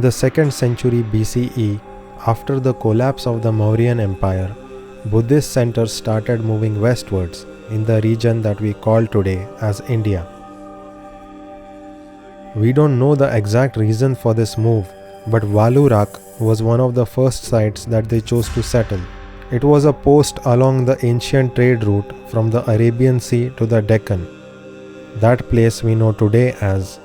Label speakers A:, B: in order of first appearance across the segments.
A: the 2nd century BCE, after the collapse of the Mauryan Empire, Buddhist centers started moving westwards in the region that we call today as India. We don't know the exact reason for this move, but Valurak was one of the first sites that they chose to settle. It was a post along the ancient trade route from the Arabian Sea to the Deccan, that place we know today as.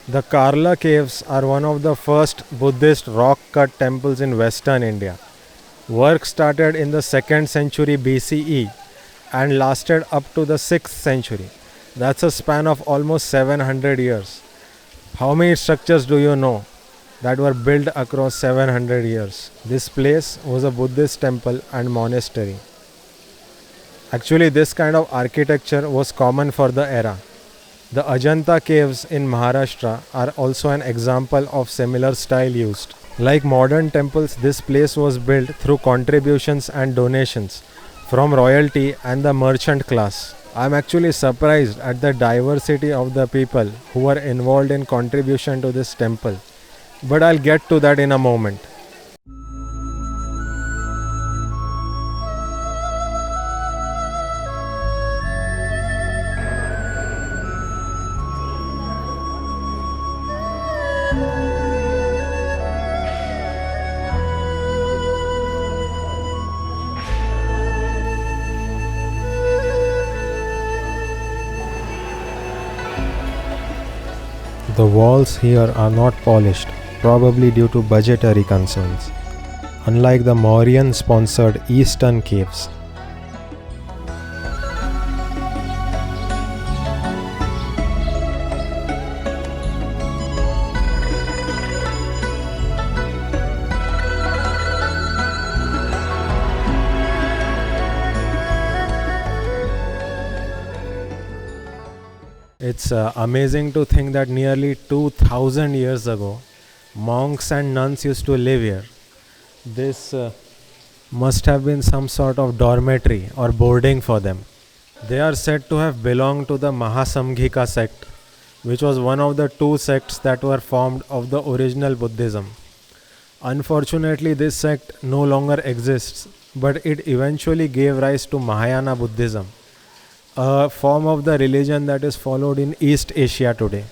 A: The Karla Caves are one of the first Buddhist rock-cut temples in western India. Work started in the 2nd century BCE and lasted up to the 6th century. That's a span of almost 700 years. How many structures do you know that were built across 700 years? This place was a Buddhist temple and monastery. Actually, this kind of architecture was common for the era. The Ajanta caves in Maharashtra are also an example of similar style used. Like modern temples, this place was built through contributions and donations from royalty and the merchant class. I am actually surprised at the diversity of the people who were involved in contribution to this temple. But I'll get to that in a moment. The walls here are not polished, probably due to budgetary concerns, unlike the Mauryan-sponsored eastern caves. It's amazing to think that nearly 2000 years ago, monks and nuns used to live here. This must have been some sort of dormitory or boarding for them. They are said to have belonged to the Mahasamghika sect, which was one of the two sects that were formed of the original Buddhism. Unfortunately, this sect no longer exists, but it eventually gave rise to Mahayana Buddhism, a form of the religion that is followed in East Asia today.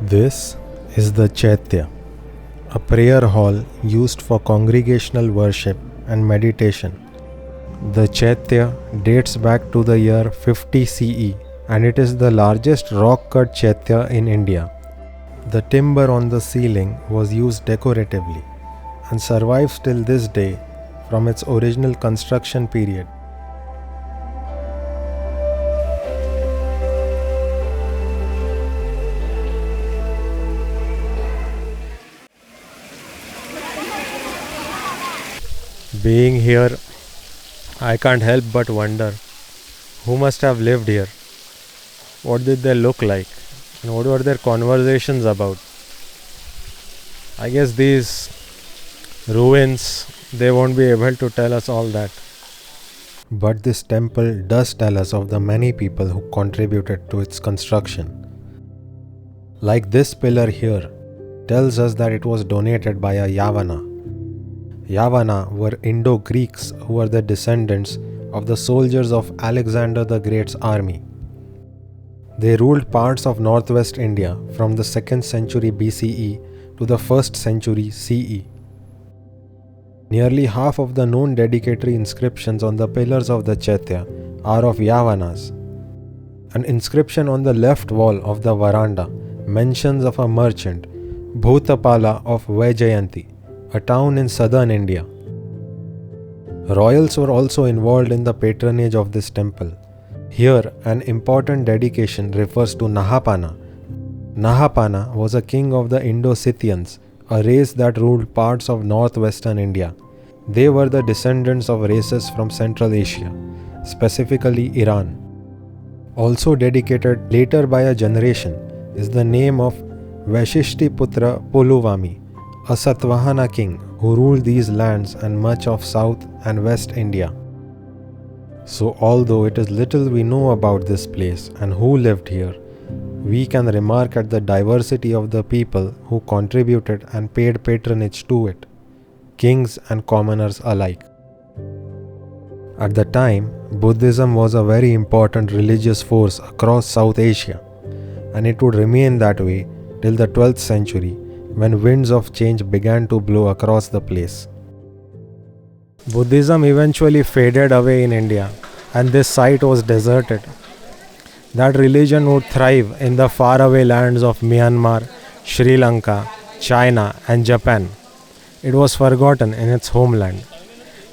A: This is the Chaitya, a prayer hall used for congregational worship and meditation. The Chaitya dates back to the year 50 CE and it is the largest rock-cut Chaitya in India. The timber on the ceiling was used decoratively and survives till this day from its original construction period. Being here, I can't help but wonder who must have lived here. What did they look like? And what were their conversations about? I guess these ruins, they won't be able to tell us all that. But this temple does tell us of the many people who contributed to its construction. Like this pillar here tells us that it was donated by a Yavana. Yavana were Indo-Greeks who were the descendants of the soldiers of Alexander the Great's army. They ruled parts of northwest India from the 2nd century BCE to the 1st century CE. Nearly half of the known dedicatory inscriptions on the pillars of the Chaitya are of Yavanas. An inscription on the left wall of the veranda mentions of a merchant, Bhutapala of Vaijayanti, a town in southern India. Royals were also involved in the patronage of this temple. Here, an important dedication refers to Nahapana. Nahapana was a king of the Indo-Scythians, a race that ruled parts of northwestern India. They were the descendants of races from Central Asia, specifically Iran. Also dedicated later by a generation is the name of Vaishishtiputra Poluvami, a Satvahana king who ruled these lands and much of South and West India. So although it is little we know about this place and who lived here, we can remark at the diversity of the people who contributed and paid patronage to it, kings and commoners alike. At the time, Buddhism was a very important religious force across South Asia, and it would remain that way till the 12th century when winds of change began to blow across the place. Buddhism eventually faded away in India, and this site was deserted. That religion would thrive in the faraway lands of Myanmar, Sri Lanka, China, and Japan. It was forgotten in its homeland.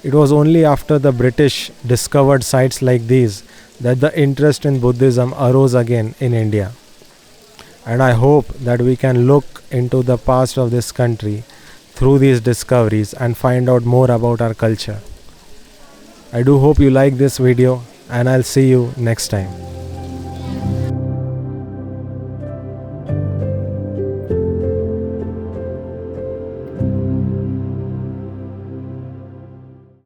A: It was only after the British discovered sites like these that the interest in Buddhism arose again in India. And I hope that we can look into the past of this country through these discoveries and find out more about our culture. I do hope you like this video, and I'll see you next time.